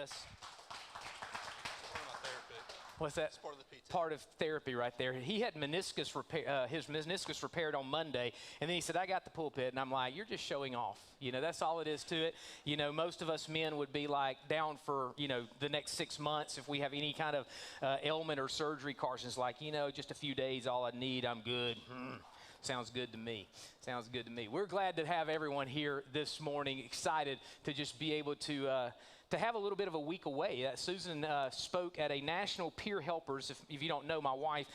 this? What's that? It's part of the pizza. Part of therapy right there. He had meniscus repair, his meniscus repaired on Monday, and then he said, I got the pulpit, and I'm like, you're just showing off. You know, that's all it is to it. You know, most of us men would be like down for, you know, the next 6 months if we have any kind of ailment or surgery. Carson's like, you know, just a few days, all I need, I'm good. Sounds good to me. Sounds good to me. We're glad to have everyone here this morning, excited to just be able to have a little bit of a week away. Susan spoke at a National Peer Helpers. If you don't know, my wife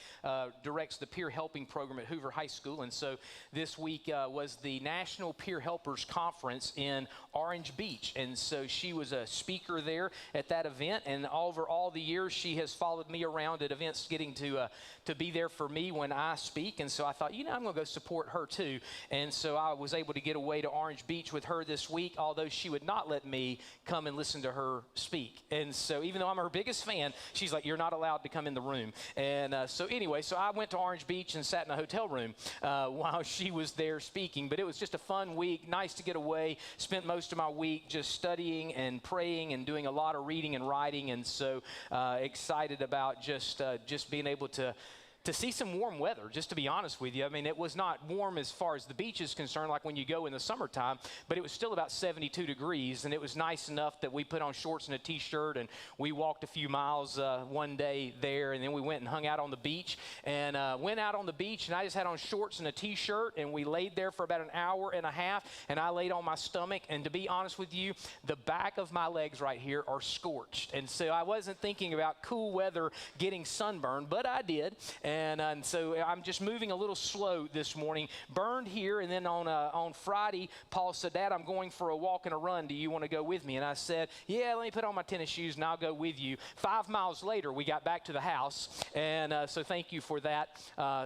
directs the peer helping program at Hoover High School. And so this week was the National Peer Helpers Conference in Orange Beach. And so she was a speaker there at that event. And over all the years, she has followed me around at events, getting to be there for me when I speak. And so I thought, you know, I'm going to go support her too. And so I was able to get away to Orange Beach with her this week, although she would not let me come and listen to her speak. And so even though I'm her biggest fan, she's like, you're not allowed to come in the room. And so anyway, so I went to Orange Beach and sat in a hotel room while she was there speaking. But it was just a fun week, nice to get away. Spent most of my week just studying and praying and doing a lot of reading and writing. And so excited about just being able to see some warm weather, just to be honest with you. I mean, it was not warm as far as the beach is concerned, like when you go in the summertime, but it was still about 72 degrees, and it was nice enough that we put on shorts and a t-shirt, and we walked a few miles one day there, and then we went and hung out on the beach, and went out on the beach, and I just had on shorts and a t-shirt, and we laid there for about an hour and a half, and I laid on my stomach, and to be honest with you, the back of my legs right here are scorched, and so I wasn't thinking about cool weather getting sunburned, but I did. And so I'm just moving a little slow this morning. Burned here, and then on Friday, Paul said, Dad, I'm going for a walk and a run. Do you want to go with me? And I said, yeah, let me put on my tennis shoes, and I'll go with you. 5 miles later, we got back to the house, and so thank you for that,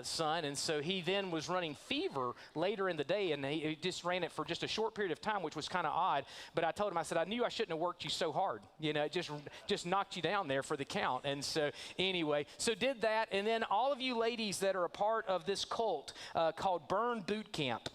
son. And so he then was running fever later in the day, and he just ran it for just a short period of time, which was kind of odd. But I told him, I said, I knew I shouldn't have worked you so hard. You know, it just knocked you down there for the count. And so anyway, so did that, and then all of you ladies that are a part of this cult called Burn Boot Camp.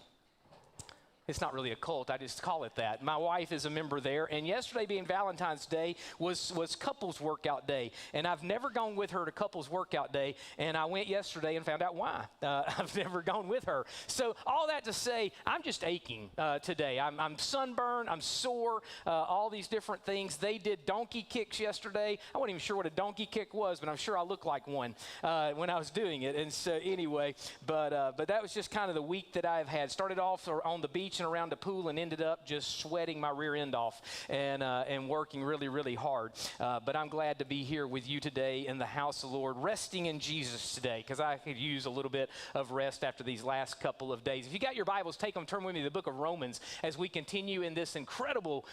It's not really a cult, I just call it that. My wife is a member there, and yesterday being Valentine's Day was couples workout day, and I've never gone with her to couples workout day, and I went yesterday and found out why. I've never gone with her. So all that to say, I'm just aching today. I'm sunburned, I'm sore, all these different things. They did donkey kicks yesterday. I wasn't even sure what a donkey kick was, but I'm sure I looked like one when I was doing it. And so anyway, but that was just kind of the week that I've had. Started off on the beach and around the pool, and ended up just sweating my rear end off and working really, really hard. But I'm glad to be here with you today in the house of the Lord, resting in Jesus today, because I could use a little bit of rest after these last couple of days. If you got your Bibles, take them, turn with me to the book of Romans as we continue in this incredible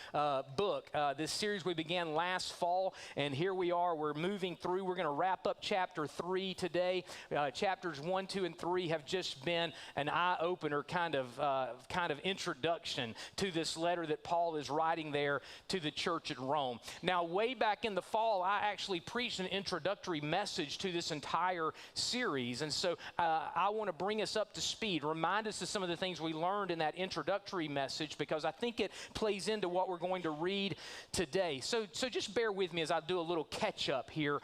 book. This series we began last fall, and here we are. We're moving through. We're going to wrap up chapter 3 today. Chapters 1, 2, and 3 have just been an eye-opener kind of introduction to this letter that Paul is writing there to the church at Rome. Now, way back in the fall, I actually preached an introductory message to this entire series, and so I want to bring us up to speed, remind us of some of the things we learned in that introductory message, because I think it plays into what we're going to read today. So just bear with me as I do a little catch-up here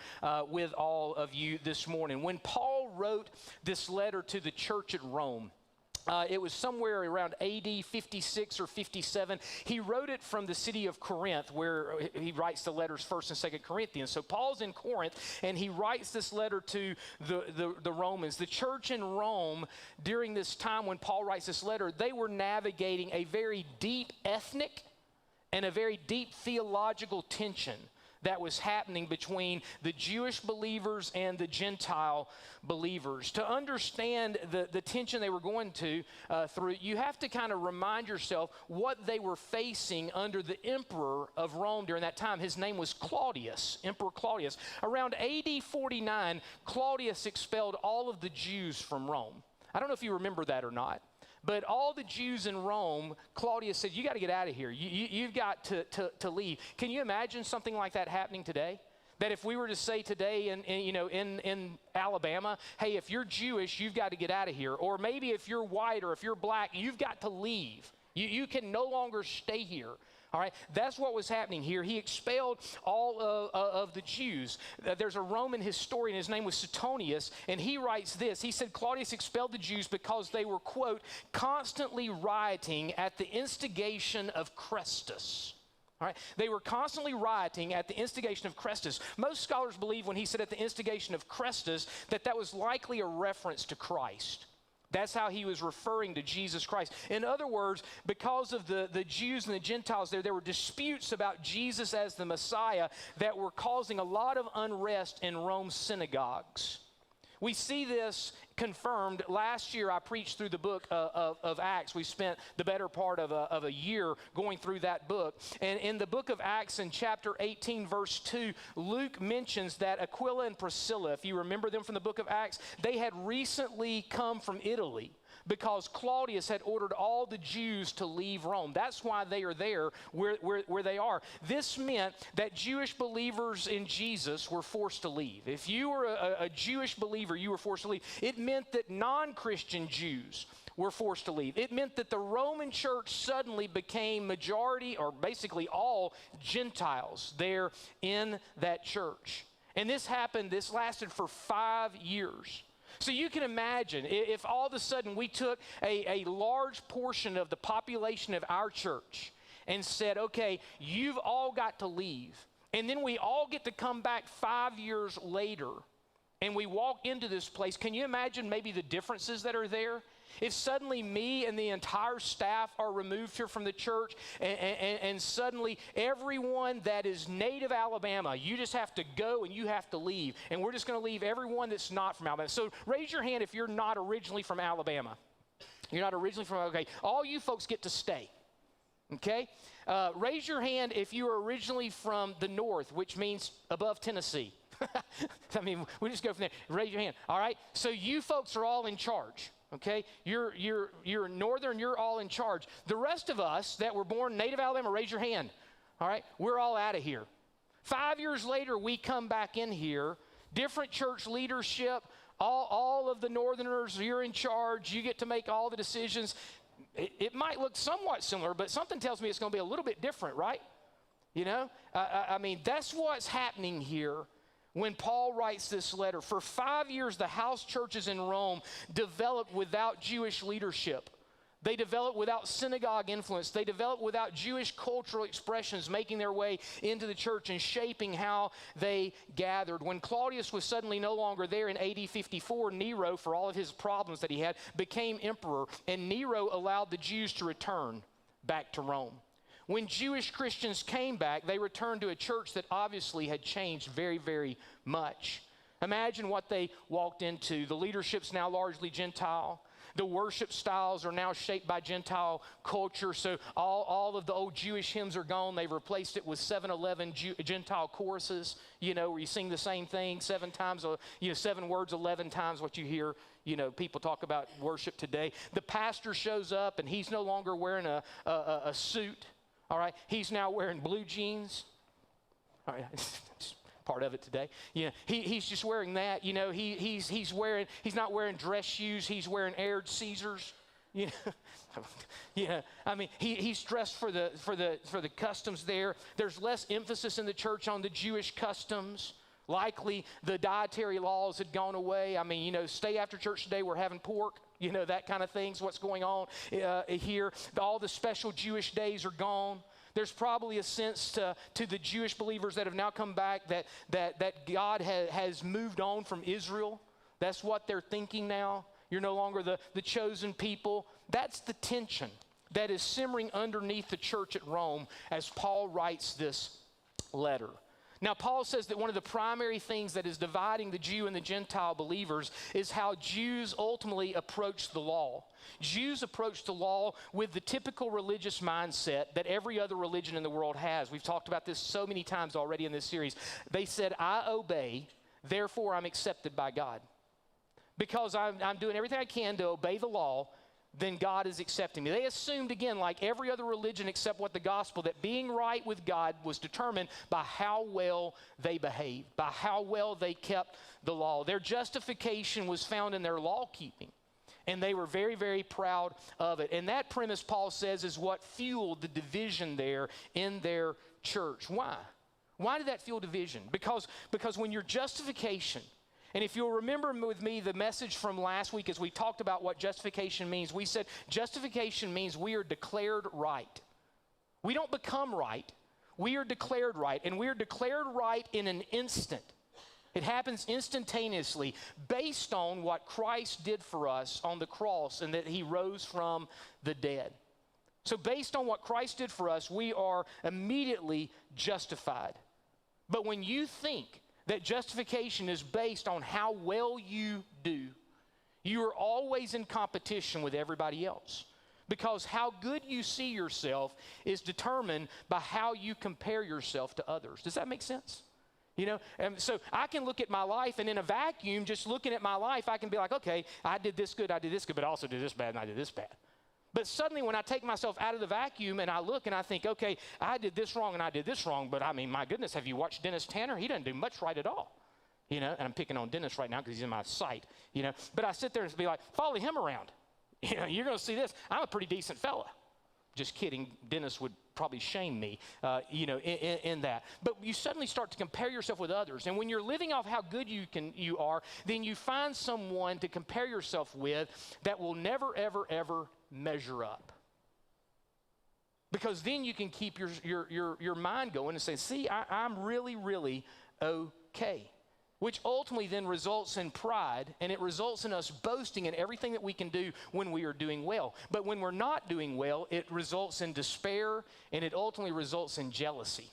with all of you this morning. When Paul wrote this letter to the church at Rome, it was somewhere around AD 56 or 57. He wrote it from the city of Corinth, where he writes the letters 1st and 2nd Corinthians. So Paul's in Corinth, and he writes this letter to the Romans. The church in Rome, during this time when Paul writes this letter, they were navigating a very deep ethnic and a very deep theological tension that was happening between the Jewish believers and the Gentile believers. To understand the tension they were going through, you have to kind of remind yourself what they were facing under the emperor of Rome during that time. His name was Claudius, Emperor Claudius. Around AD 49, Claudius expelled all of the Jews from Rome. I don't know if you remember that or not. But all the Jews in Rome, Claudius said, you got to get out of here. You've got to leave. Can you imagine something like that happening today? That if we were to say today in Alabama, hey, if you're Jewish, you've got to get out of here. Or maybe if you're white or if you're black, you've got to leave. You can no longer stay here. All right, that's what was happening here. He expelled all of the Jews. There's a Roman historian, his name was Suetonius, and he writes this. He said Claudius expelled the Jews because they were, quote, constantly rioting at the instigation of Chrestus. All right, they were constantly rioting at the instigation of Chrestus. Most scholars believe when he said at the instigation of Chrestus that was likely a reference to Christ. That's how he was referring to Jesus Christ. In other words, because of the Jews and the Gentiles there were disputes about Jesus as the Messiah that were causing a lot of unrest in Rome's synagogues. We see this confirmed. Last year, I preached through the book of Acts. We spent the better part of a year going through that book. And in the book of Acts, in chapter 18, verse 2, Luke mentions that Aquila and Priscilla, if you remember them from the book of Acts, they had recently come from Italy, because Claudius had ordered all the Jews to leave Rome. That's why they are there where they are. This meant that Jewish believers in Jesus were forced to leave. If you were a Jewish believer, you were forced to leave. It meant that non-Christian Jews were forced to leave. It meant that the Roman church suddenly became majority, or basically all, Gentiles there in that church. And this lasted for 5 years. So you can imagine if all of a sudden we took a large portion of the population of our church and said, okay, you've all got to leave. And then we all get to come back 5 years later and we walk into this place. Can you imagine maybe the differences that are there? If suddenly me and the entire staff are removed here from the church, and suddenly everyone that is native Alabama, you just have to go and you have to leave. And we're just going to leave everyone that's not from Alabama. So raise your hand if you're not originally from Alabama. You're not originally from, okay. All you folks get to stay, okay? Raise your hand if you are originally from the north, which means above Tennessee. I mean, we just go from there. Raise your hand. All right? So you folks are all in charge. Okay, you're northern, you're all in charge. The rest of us that were born native Alabama, raise your hand. All right, we're all out of here. 5 years later, we come back in here, different church leadership, all of the northerners, you're in charge, you get to make all the decisions. It might look somewhat similar, but something tells me it's going to be a little bit different, right? You know, I mean, that's what's happening here. When Paul writes this letter, for 5 years, the house churches in Rome developed without Jewish leadership. They developed without synagogue influence. They developed without Jewish cultural expressions making their way into the church and shaping how they gathered. When Claudius was suddenly no longer there in AD 54, Nero, for all of his problems that he had, became emperor, and Nero allowed the Jews to return back to Rome. When Jewish Christians came back, they returned to a church that obviously had changed very, very much. Imagine what they walked into. The leadership's now largely Gentile. The worship styles are now shaped by Gentile culture. So all of the old Jewish hymns are gone. They've replaced it with 7-11 Gentile choruses, you know, where you sing the same thing 7 times, 7 words 11 times what you hear, people talk about worship today. The pastor shows up and he's no longer wearing a suit. All right, he's now wearing blue jeans. All right, that's part of it today. He's just wearing that. He's not wearing dress shoes. He's wearing aired Caesars. I mean, he's dressed for the customs there. There's less emphasis in the church on the Jewish customs. Likely the dietary laws had gone away. I mean, stay after church today, we're having pork. That kind of thing's what's going on here. All the special Jewish days are gone. There's probably a sense to the Jewish believers that have now come back that God has moved on from Israel. That's what they're thinking now. You're no longer the chosen people. That's the tension that is simmering underneath the church at Rome as Paul writes this letter. Now, Paul says that one of the primary things that is dividing the Jew and the Gentile believers is how Jews ultimately approach the law. Jews approach the law with the typical religious mindset that every other religion in the world has. We've talked about this so many times already in this series. They said, I obey, therefore I'm accepted by God. Because I'm doing everything I can to obey the law, then God is accepting me. They assumed, again, like every other religion except what the gospel, that being right with God was determined by how well they behaved, by how well they kept the law. Their justification was found in their law keeping. And they were very, very proud of it. And that premise, Paul says, is what fueled the division there in their church. Why? Why did that fuel division? Because when your justification, and if you'll remember with me the message from last week as we talked about what justification means, we said justification means we are declared right. We don't become right. We are declared right. And we are declared right in an instant. It happens instantaneously based on what Christ did for us on the cross and that he rose from the dead. So based on what Christ did for us, we are immediately justified. But when you think that justification is based on how well you do, you are always in competition with everybody else. Because how good you see yourself is determined by how you compare yourself to others. Does that make sense? You know, and so I can look at my life, and in a vacuum, just looking at my life, I can be like, okay, I did this good, but I also did this bad, and I did this bad. But suddenly when I take myself out of the vacuum and I look and I think, okay, I did this wrong and I did this wrong, but I mean, my goodness, have you watched Dennis Tanner? He doesn't do much right at all. You know, and I'm picking on Dennis right now because he's in my sight, you know. But I sit there and be like, follow him around. You know, you're going to see this. I'm a pretty decent fella. Just kidding. Dennis would probably shame me, you know, in that. But you suddenly start to compare yourself with others. And when you're living off how good you are, then you find someone to compare yourself with that will never, ever, ever measure up. Because then you can keep your mind going and say, see, I'm really, really okay. Which ultimately then results in pride, and it results in us boasting in everything that we can do when we are doing well. But when we're not doing well, it results in despair, and it ultimately results in jealousy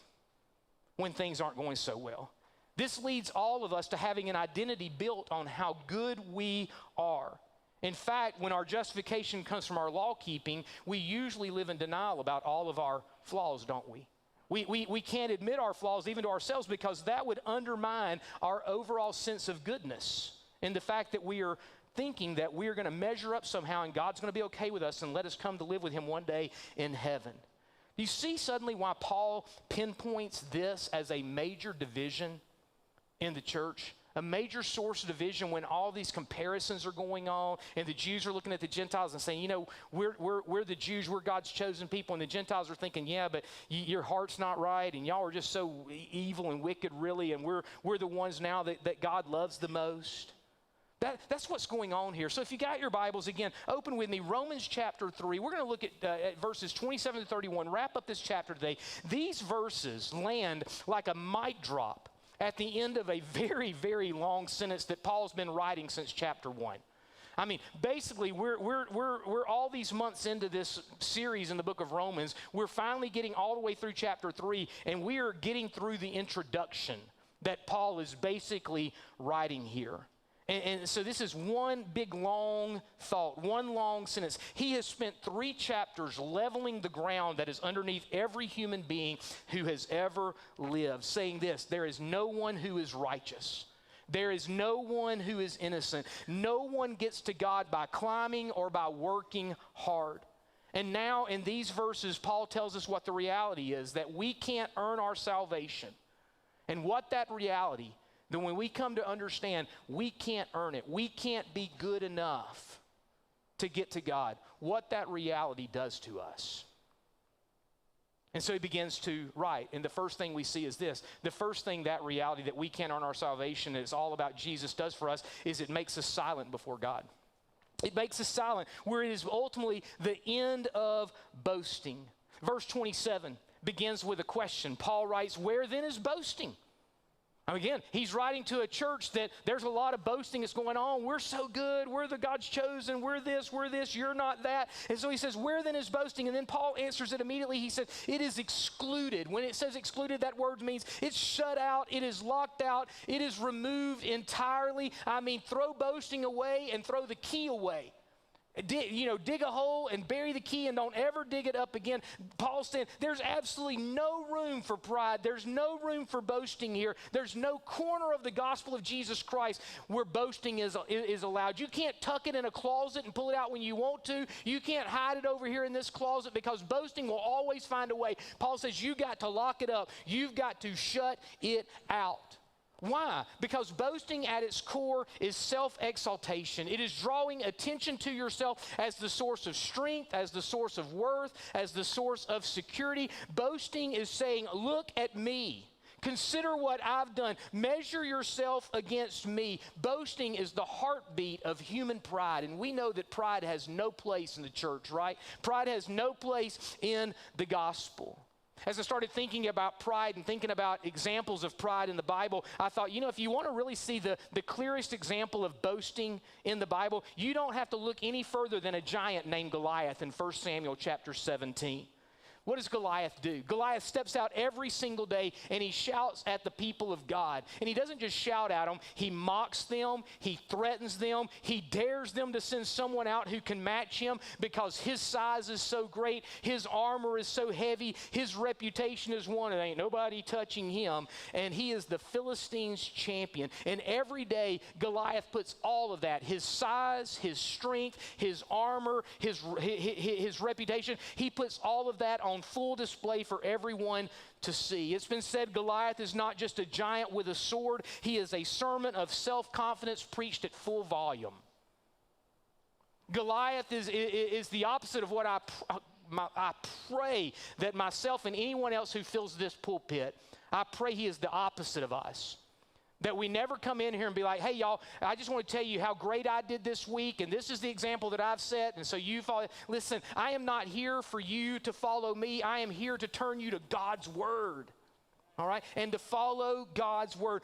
when things aren't going so well. This leads all of us to having an identity built on how good we are. In fact, when our justification comes from our law keeping, we usually live in denial about all of our flaws, don't we? We can't admit our flaws even to ourselves because that would undermine our overall sense of goodness and the fact that we are thinking that we are going to measure up somehow and God's going to be okay with us and let us come to live with him one day in heaven. You see suddenly why Paul pinpoints this as a major division in the church? A major source of division when all these comparisons are going on and the Jews are looking at the Gentiles and saying, you know, we're the Jews, we're God's chosen people, and the Gentiles are thinking, yeah, but your heart's not right and y'all are just so evil and wicked really, and we're the ones now that God loves the most. That's what's going on here. So if you got your Bibles, again, open with me, Romans chapter 3. We're going to look at verses 27 to 31, wrap up this chapter today. These verses land like a mic drop at the end of a very, very long sentence that Paul's been writing since chapter 1. I mean, basically, we're all these months into this series in the book of Romans. We're finally getting all the way through chapter 3, and we are getting through the introduction that Paul is basically writing here. And so this is one big long thought, one long sentence. He has spent 3 chapters leveling the ground that is underneath every human being who has ever lived, saying this: there is no one who is righteous. There is no one who is innocent. No one gets to God by climbing or by working hard. And now in these verses, Paul tells us what the reality is, that we can't earn our salvation. And what that reality, then when we come to understand we can't earn it, we can't be good enough to get to God, what that reality does to us. And so he begins to write, and the first thing we see is this. The first thing, that reality that we can't earn our salvation, is all about Jesus does for us, is it makes us silent before God. It makes us silent, where it is ultimately the end of boasting. Verse 27 begins with a question. Paul writes, where then is boasting? Again, he's writing to a church that there's a lot of boasting that's going on. We're so good. We're the God's chosen. We're this, you're not that. And so he says, where then is boasting? And then Paul answers it immediately. He said, it is excluded. When it says excluded, that word means it's shut out. It is locked out. It is removed entirely. I mean, throw boasting away and throw the key away. Dig a hole and bury the key and don't ever dig it up again. Paul's saying there's absolutely no room for pride. There's no room for boasting here. There's no corner of the gospel of Jesus Christ where boasting is allowed. You can't tuck it in a closet and pull it out when you want to. You can't hide it over here in this closet, because boasting will always find a way. Paul says you got to lock it up. You've got to shut it out. Why? Because boasting at its core is self-exaltation. It is drawing attention to yourself as the source of strength, as the source of worth, as the source of security. Boasting is saying, look at me. Consider what I've done. Measure yourself against me. Boasting is the heartbeat of human pride. And we know that pride has no place in the church, right? Pride has no place in the gospel. As I started thinking about pride and thinking about examples of pride in the Bible, I thought, if you want to really see the clearest example of boasting in the Bible, you don't have to look any further than a giant named Goliath in 1 Samuel chapter 17. What does Goliath do? Goliath steps out every single day and he shouts at the people of God. And he doesn't just shout at them, he mocks them, he threatens them, he dares them to send someone out who can match him because his size is so great, his armor is so heavy, his reputation is one, and ain't nobody touching him. And he is the Philistines' champion. And every day Goliath puts all of that, his size, his strength, his armor, his reputation, he puts all of that on full display for everyone to see. It's been said Goliath is not just a giant with a sword, he is a sermon of self-confidence preached at full volume. Goliath is the opposite of what I pray that myself and anyone else who fills this pulpit, I pray he is the opposite of us. That we never come in here and be like, hey, y'all, I just want to tell you how great I did this week, and this is the example that I've set, and so you follow. Listen, I am not here for you to follow me. I am here to turn you to God's word, all right, and to follow God's word.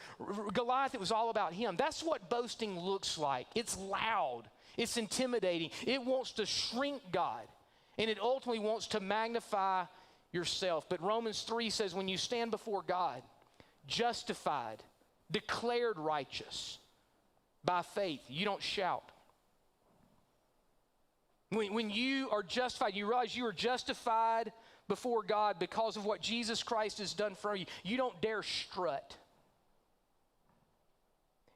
Goliath, it was all about him. That's what boasting looks like. It's loud. It's intimidating. It wants to shrink God, and it ultimately wants to magnify yourself. But Romans 3 says when you stand before God, justified, declared righteous by faith, you don't shout. When you are justified, you realize you are justified before God because of what Jesus Christ has done for you. You don't dare strut.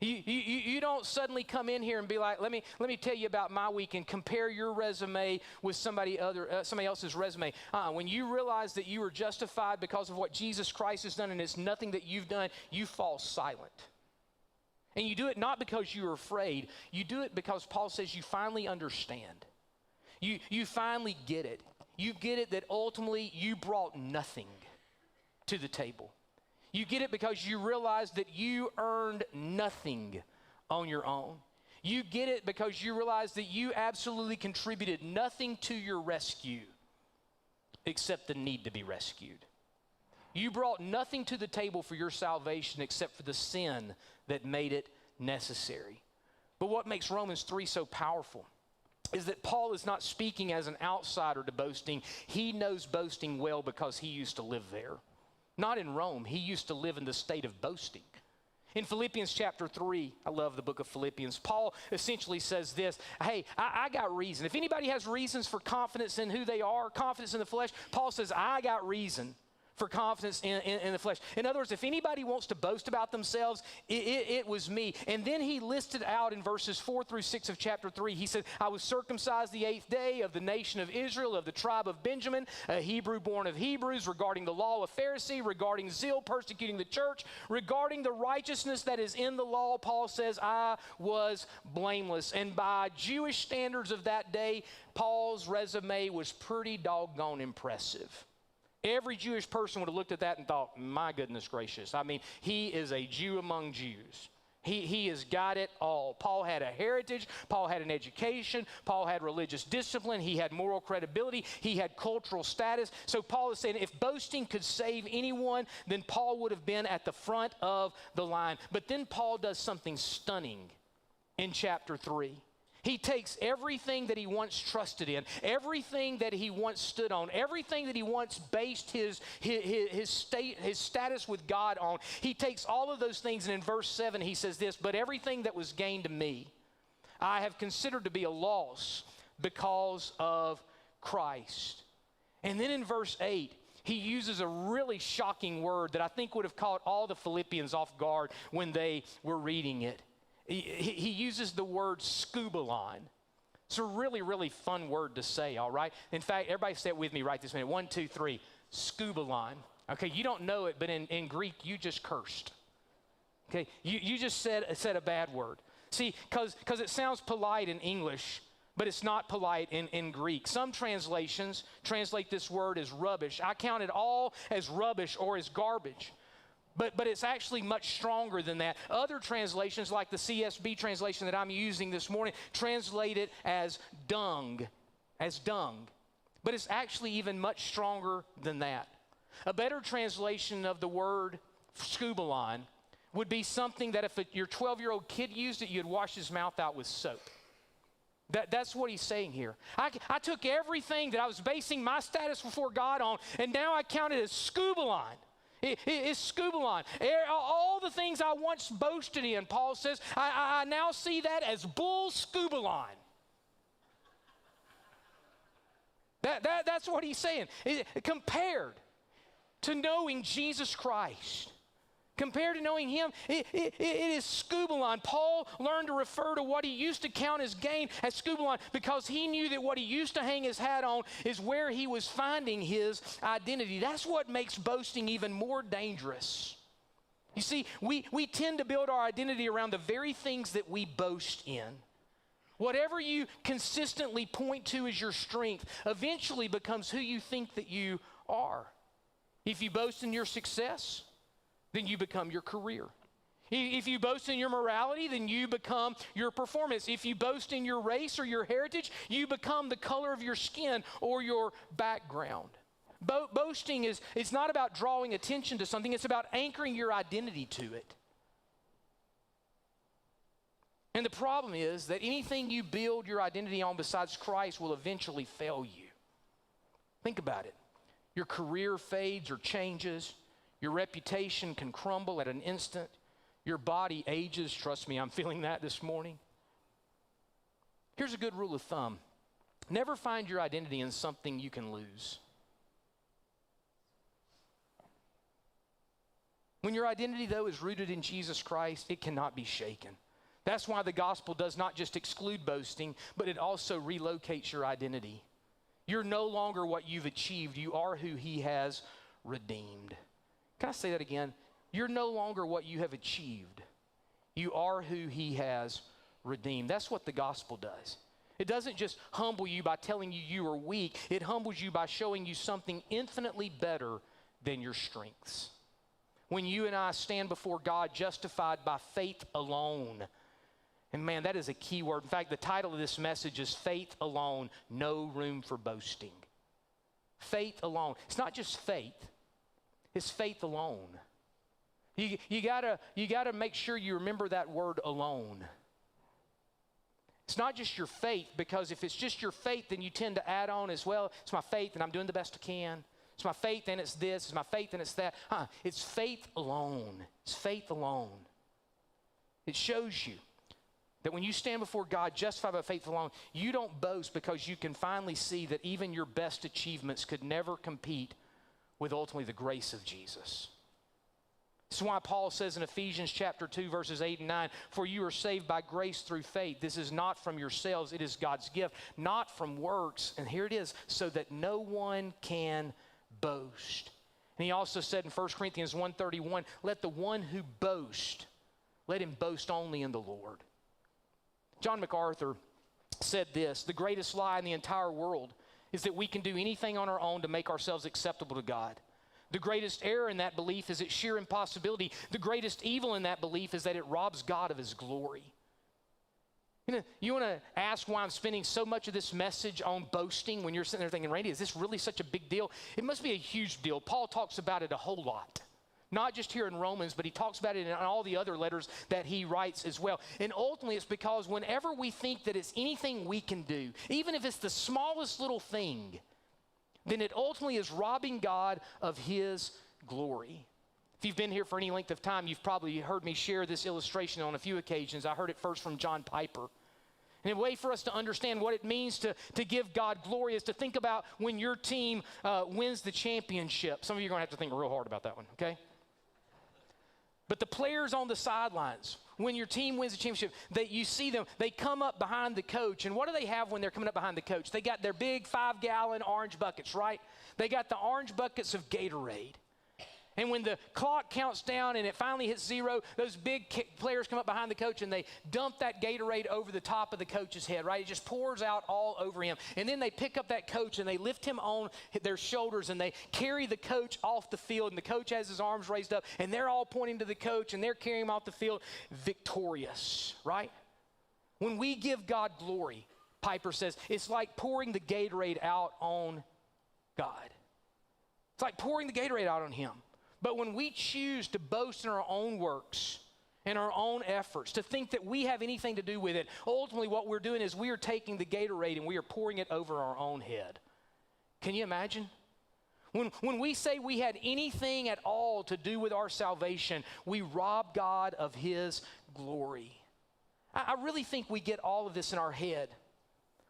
You don't suddenly come in here and be like, let me tell you about my week and compare your resume with somebody else's resume. When you realize that you are justified because of what Jesus Christ has done and it's nothing that you've done, you fall silent. And you do it not because you're afraid. You do it because Paul says you finally understand. You finally get it. You get it that ultimately you brought nothing to the table. You get it because you realize that you earned nothing on your own. You get it because you realize that you absolutely contributed nothing to your rescue except the need to be rescued. You brought nothing to the table for your salvation except for the sin that made it necessary. But what makes Romans 3 so powerful is that Paul is not speaking as an outsider to boasting. He knows boasting well because he used to live there. Not in Rome. He used to live in the state of boasting. In Philippians chapter 3, I love the book of Philippians, Paul essentially says this, hey, I got reason. If anybody has reasons for confidence in who they are, confidence in the flesh, Paul says, I got reason for confidence in the flesh. In other words, if anybody wants to boast about themselves, it was me. And then he listed out in verses 4 through 6 of chapter 3, he said, I was circumcised the 8th day of the nation of Israel, of the tribe of Benjamin, a Hebrew born of Hebrews, regarding the law of Pharisee, regarding zeal persecuting the church, regarding the righteousness that is in the law, Paul says, I was blameless. And by Jewish standards of that day, Paul's resume was pretty doggone impressive. Every Jewish person would have looked at that and thought, my goodness gracious. I mean, he is a Jew among Jews. He has got it all. Paul had a heritage. Paul had an education. Paul had religious discipline. He had moral credibility. He had cultural status. So Paul is saying if boasting could save anyone, then Paul would have been at the front of the line. But then Paul does something stunning in chapter 3. He takes everything that he once trusted in, everything that he once stood on, everything that he once based his status with God on. He takes all of those things, and in verse 7 he says this, but everything that was gained to me, I have considered to be a loss because of Christ. And then in verse 8, he uses a really shocking word that I think would have caught all the Philippians off guard when they were reading it. He uses the word scubalon. It's a really, really fun word to say, all right? In fact, everybody say it with me right this minute. 1, 2, 3. Scubalon. Okay, you don't know it, but in Greek, you just cursed. Okay, you just said a bad word. See, because it sounds polite in English, but it's not polite in Greek. Some translations translate this word as rubbish. I count it all as rubbish or as garbage. But it's actually much stronger than that. Other translations, like the CSB translation that I'm using this morning, translate it as dung. But it's actually even much stronger than that. A better translation of the word scubalon would be something that if your 12-year-old kid used it, you'd wash his mouth out with soap. That's what he's saying here. I took everything that I was basing my status before God on, and now I count it as scubalon. It's scubalon. All the things I once boasted in, Paul says, I now see that as bull scubalon. That's what he's saying. Compared to knowing Jesus Christ, compared to knowing him, it is scubalon. Paul learned to refer to what he used to count as gain as scubalon because he knew that what he used to hang his hat on is where he was finding his identity. That's what makes boasting even more dangerous. You see, we tend to build our identity around the very things that we boast in. Whatever you consistently point to as your strength eventually becomes who you think that you are. If you boast in your success, then you become your career. If you boast in your morality, then you become your performance. If you boast in your race or your heritage, you become the color of your skin or your background. Boasting it's not about drawing attention to something, it's about anchoring your identity to it. And the problem is that anything you build your identity on besides Christ will eventually fail you. Think about it. Your career fades or changes. Your reputation can crumble at an instant. Your body ages. Trust me, I'm feeling that this morning. Here's a good rule of thumb. Never find your identity in something you can lose. When your identity, though, is rooted in Jesus Christ, it cannot be shaken. That's why the gospel does not just exclude boasting, but it also relocates your identity. You're no longer what you've achieved. You are who he has redeemed. Can I say that again? You're no longer what you have achieved. You are who he has redeemed. That's what the gospel does. It doesn't just humble you by telling you you are weak. It humbles you by showing you something infinitely better than your strengths. When you and I stand before God justified by faith alone, and man, that is a key word. In fact, the title of this message is Faith Alone, No Room for Boasting. Faith alone. It's not just faith. It's faith alone. You gotta make sure you remember that word alone. It's not just your faith, because if it's just your faith, then you tend to add on as well. It's my faith and I'm doing the best I can. It's my faith and it's this. It's my faith and it's that. It's faith alone. It's faith alone. It shows you that when you stand before God justified by faith alone, you don't boast because you can finally see that even your best achievements could never compete with ultimately the grace of Jesus. This is why Paul says in Ephesians chapter 2, verses 8 and 9, "For you are saved by grace through faith. This is not from yourselves, it is God's gift, not from works." And here it is, "so that no one can boast." And he also said in 1 Corinthians 1:31, "Let the one who boasts, let him boast only in the Lord." John MacArthur said this: "The greatest lie in the entire world is that we can do anything on our own to make ourselves acceptable to God. The greatest error in that belief is its sheer impossibility. The greatest evil in that belief is that it robs God of his glory." You want to ask why I'm spending so much of this message on boasting when you're sitting there thinking, "Randy, is this really such a big deal?" It must be a huge deal. Paul talks about it a whole lot. Not just here in Romans, but he talks about it in all the other letters that he writes as well. And ultimately, it's because whenever we think that it's anything we can do, even if it's the smallest little thing, then it ultimately is robbing God of his glory. If you've been here for any length of time, you've probably heard me share this illustration on a few occasions. I heard it first from John Piper. And a way for us to understand what it means to give God glory is to think about when your team wins the championship. Some of you are going to have to think real hard about that one, okay? But the players on the sidelines, when your team wins the championship, you see them, they come up behind the coach. And what do they have when they're coming up behind the coach? They got their big 5-gallon orange buckets, right? They got the orange buckets of Gatorade. And when the clock counts down and it finally hits 0, those big players come up behind the coach and they dump that Gatorade over the top of the coach's head, right? It just pours out all over him. And then they pick up that coach and they lift him on their shoulders and they carry the coach off the field. And the coach has his arms raised up and they're all pointing to the coach and they're carrying him off the field victorious, right? When we give God glory, Piper says, it's like pouring the Gatorade out on God. It's like pouring the Gatorade out on him. But when we choose to boast in our own works and our own efforts, to think that we have anything to do with it, ultimately what we're doing is we are taking the Gatorade and we are pouring it over our own head. Can you imagine? When we say we had anything at all to do with our salvation, we rob God of his glory. I really think we get all of this in our head.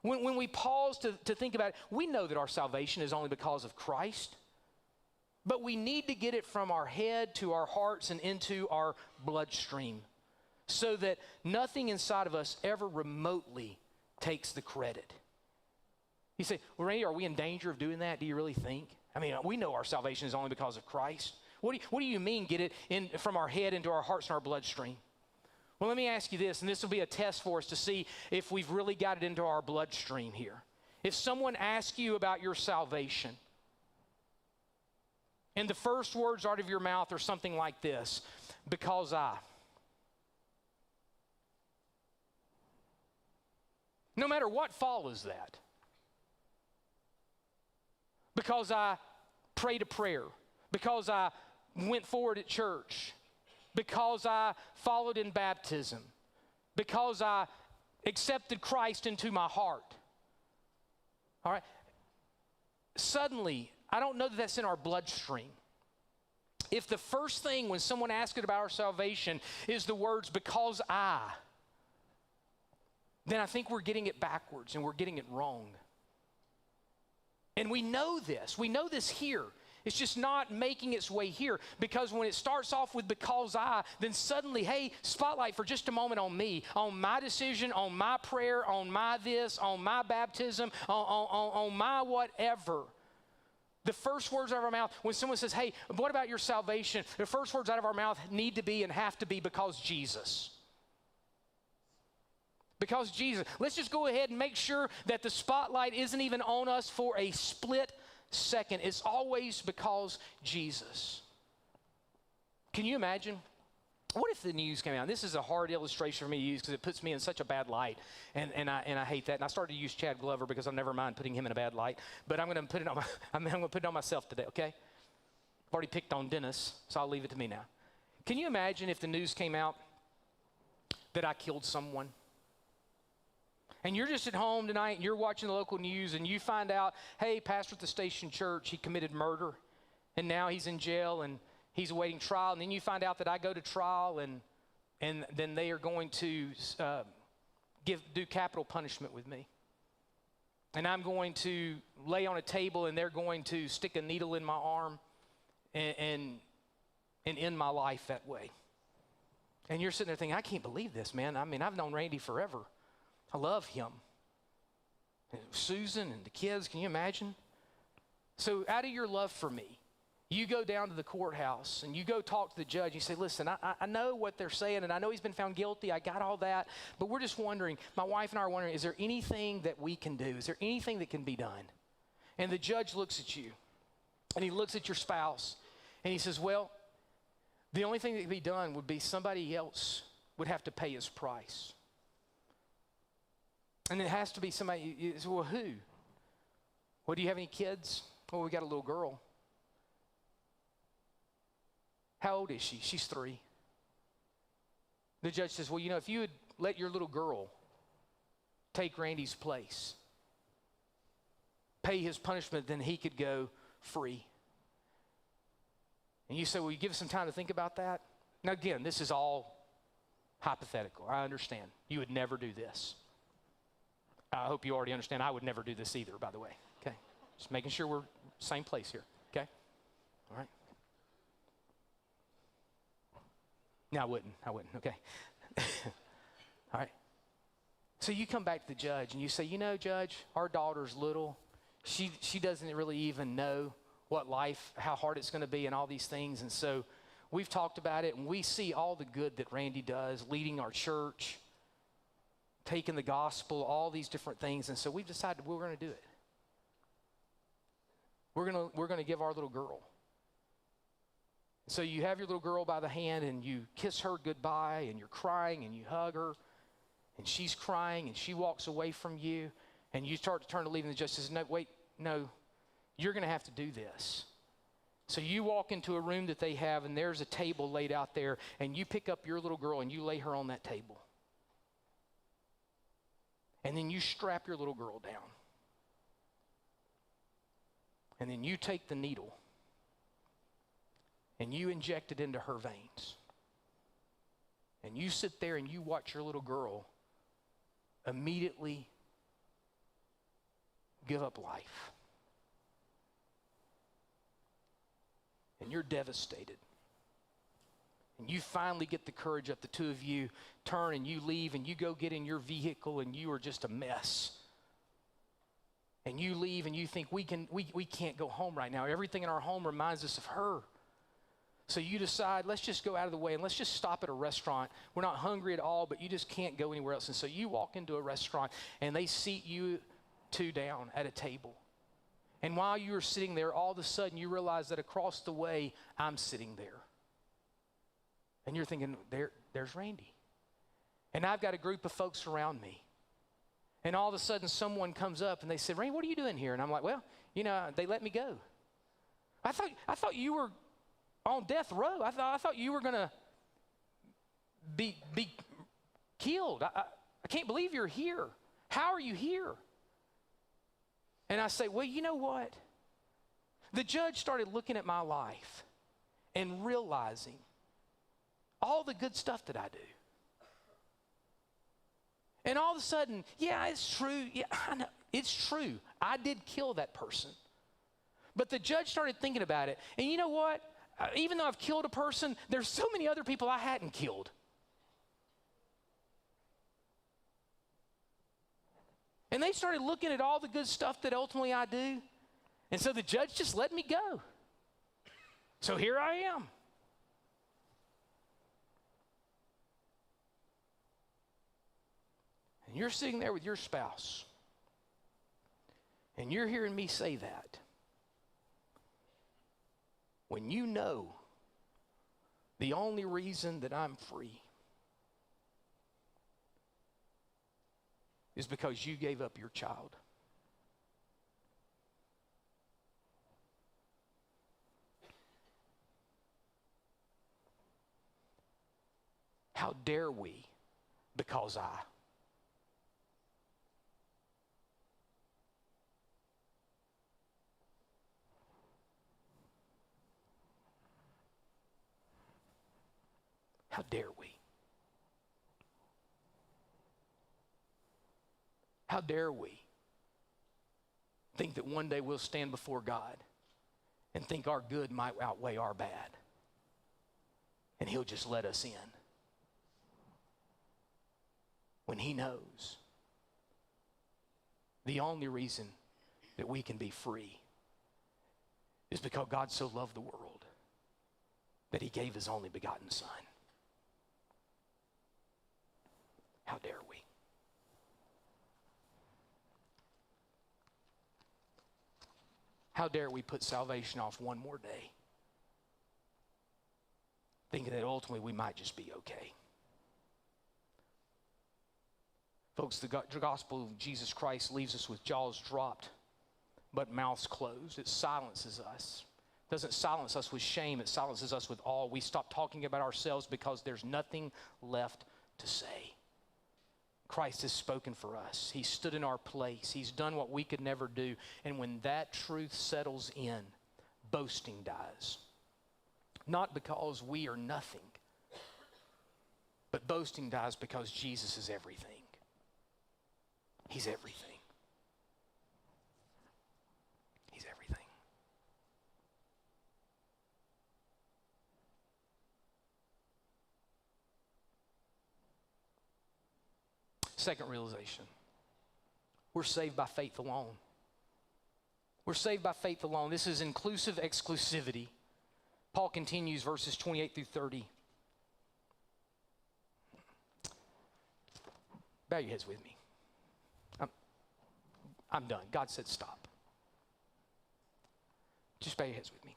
When we pause to think about it, we know that our salvation is only because of Christ. But we need to get it from our head to our hearts and into our bloodstream so that nothing inside of us ever remotely takes the credit. You say, well, Randy, are we in danger of doing that? Do you really think? I mean, we know our salvation is only because of Christ. What do you mean get it from our head into our hearts and our bloodstream? Well, let me ask you this, and this will be a test for us to see if we've really got it into our bloodstream here. If someone asks you about your salvation, and the first words out of your mouth are something like this, because I. No matter what follows that. Because I prayed a prayer. Because I went forward at church. Because I followed in baptism. Because I accepted Christ into my heart. All right? Suddenly, I don't know that that's in our bloodstream. If the first thing when someone asks about our salvation is the words, because I, then I think we're getting it backwards and we're getting it wrong. And we know this. We know this here. It's just not making its way here, because when it starts off with because I, then suddenly, hey, spotlight for just a moment on me, on my decision, on my prayer, on my this, on my baptism, on my whatever. The first words out of our mouth, when someone says, hey, what about your salvation? The first words out of our mouth need to be and have to be because Jesus. Because Jesus. Let's just go ahead and make sure that the spotlight isn't even on us for a split second. It's always because Jesus. Can you imagine? What if the news came out? This is a hard illustration for me to use because it puts me in such a bad light, and I hate that. And I started to use Chad Glover because I never mind putting him in a bad light. But I'm going to put it on I'm going to put it on myself today. Okay? I've already picked on Dennis, so I'll leave it to me now. Can you imagine if the news came out that I killed someone? And you're just at home tonight, and you're watching the local news, and you find out, hey, pastor at the Station Church, he committed murder, and now he's in jail, and he's awaiting trial. And then you find out that I go to trial, and then they are going to do capital punishment with me. And I'm going to lay on a table, and they're going to stick a needle in my arm and end my life that way. And you're sitting there thinking, I can't believe this, man. I mean, I've known Randy forever. I love him. And Susan and the kids, can you imagine? So out of your love for me, you go down to the courthouse and you go talk to the judge. You say, listen, I know what they're saying, and I know he's been found guilty. I got all that. But we're just wondering, my wife and I are wondering, is there anything that we can do? Is there anything that can be done? And the judge looks at you, and he looks at your spouse, and he says, well, the only thing that can be done would be somebody else would have to pay his price. And it has to be somebody, you say, well, who? Well, do you have any kids? Well, we got a little girl. How old is she? She's 3. The judge says, well, you know, if you would let your little girl take Randy's place, pay his punishment, then he could go free. And you say, well, you give us some time to think about that? Now, again, this is all hypothetical. I understand. You would never do this. I hope you already understand I would never do this either, by the way. Okay? Just making sure we're same place here. Okay? All right? No, I wouldn't. Okay. All right. So you come back to the judge and you say, you know, Judge, our daughter's little. She doesn't really even know what life, how hard it's going to be and all these things. And so we've talked about it, and we see all the good that Randy does, leading our church, taking the gospel, all these different things. And so we've decided we're going to do it. We're going to give our little girl. So you have your little girl by the hand, and you kiss her goodbye, and you're crying, and you hug her, and she's crying, and she walks away from you, and you start to turn to leave, and the judge says, no, wait, no, you're going to have to do this. So you walk into a room that they have, and there's a table laid out there, and you pick up your little girl and you lay her on that table. And then you strap your little girl down. And then you take the needle and you inject it into her veins. And you sit there and you watch your little girl immediately give up life. And you're devastated. And you finally get the courage up, the two of you turn and you leave and you go get in your vehicle and you are just a mess. And you leave and you think we can't go home right now. Everything in our home reminds us of her. So you decide, let's just go out of the way and let's just stop at a restaurant. We're not hungry at all, but you just can't go anywhere else. And so you walk into a restaurant and they seat you two down at a table. And while you are sitting there, all of a sudden you realize that across the way, I'm sitting there. And you're thinking, there's Randy. And I've got a group of folks around me. And all of a sudden someone comes up and they say, Randy, what are you doing here? And I'm like, well, they let me go. I thought you were on death row. I thought you were going to be killed. I can't believe you're here. How are you here? And I say, well, you know what? The judge started looking at my life and realizing all the good stuff that I do. And all of a sudden, yeah, it's true. Yeah, I know. It's true. I did kill that person. But the judge started thinking about it. And you know what? Even though I've killed a person, there's so many other people I hadn't killed. And they started looking at all the good stuff that ultimately I do. And so the judge just let me go. So here I am. And you're sitting there with your spouse. And you're hearing me say that. When you know the only reason that I'm free is because you gave up your child. How dare we, because I. How dare we? How dare we think that one day we'll stand before God and think our good might outweigh our bad, and He'll just let us in, when He knows the only reason that we can be free is because God so loved the world that He gave His only begotten Son. How dare we? How dare we put salvation off one more day, thinking that ultimately we might just be okay? Folks, the gospel of Jesus Christ leaves us with jaws dropped, but mouths closed. It silences us. It doesn't silence us with shame. It silences us with awe. We stop talking about ourselves because there's nothing left to say. Christ has spoken for us. He stood in our place. He's done what we could never do. And when that truth settles in, boasting dies. Not because we are nothing, but boasting dies because Jesus is everything. He's everything. He's everything. Second realization, we're saved by faith alone. We're saved by faith alone. This is inclusive exclusivity. Paul continues verses 28 through 30. Bow your heads with me. I'm done. God said stop. Just bow your heads with me.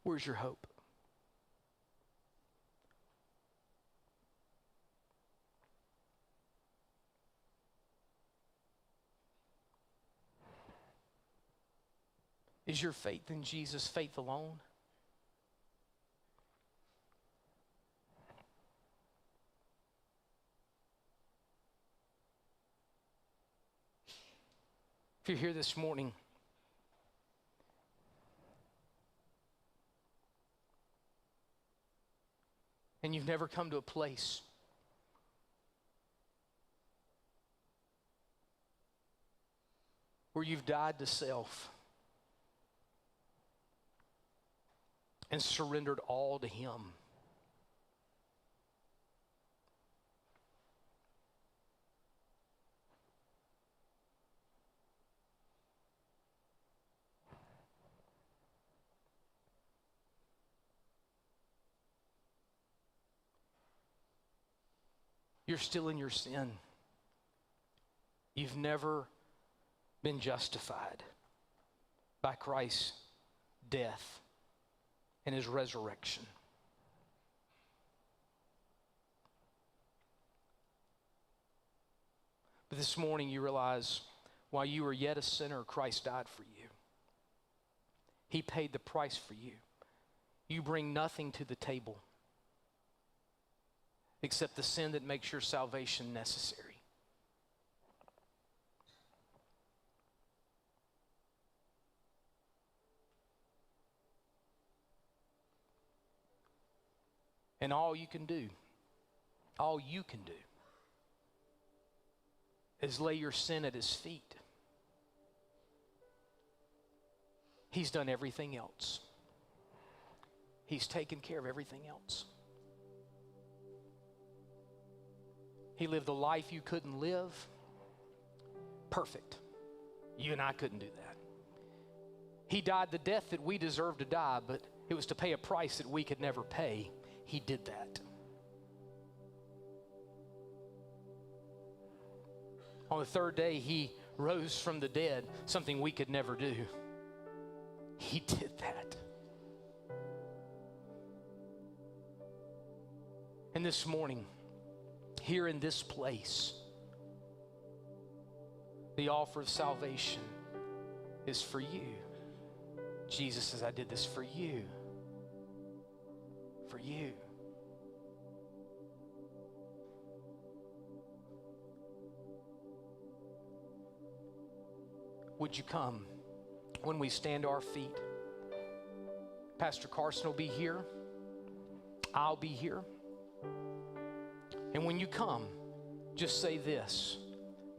Where's your hope? Is your faith in Jesus faith alone? If you're here this morning and you've never come to a place where you've died to self and surrendered all to Him, you're still in your sin. You've never been justified by Christ's death and His resurrection. But this morning you realize while you were yet a sinner, Christ died for you. He paid the price for you. You bring nothing to the table except the sin that makes your salvation necessary. And all you can do is lay your sin at His feet. He's done everything else. He's taken care of everything else. He lived a life you couldn't live. Perfect. You and I couldn't do that. He died the death that we deserve to die, but it was to pay a price that we could never pay. He did that. On the third day, He rose from the dead, something we could never do. He did that. And this morning, here in this place, the offer of salvation is for you. Jesus says, I did this for you. For you. Would you come when we stand to our feet? Pastor Carson will be here. I'll be here. And when you come, just say this: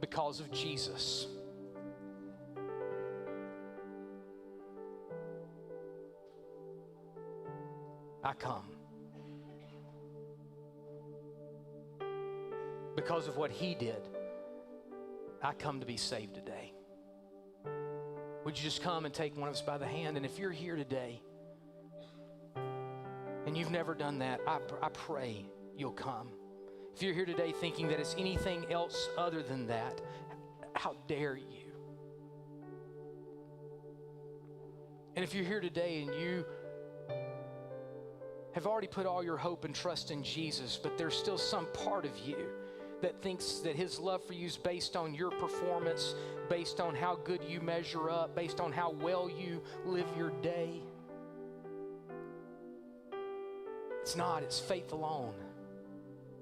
because of Jesus, I come. Because of what He did, I come to be saved today. Would you just come and take one of us by the hand? And if you're here today and you've never done that, I pray you'll come. If you're here today thinking that it's anything else other than that, how dare you? And if you're here today and you have already put all your hope and trust in Jesus, but there's still some part of you that thinks that his love for you is based on your performance, based on how good you measure up, based on how well you live your day. It's not. It's faith alone.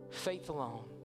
Faith alone.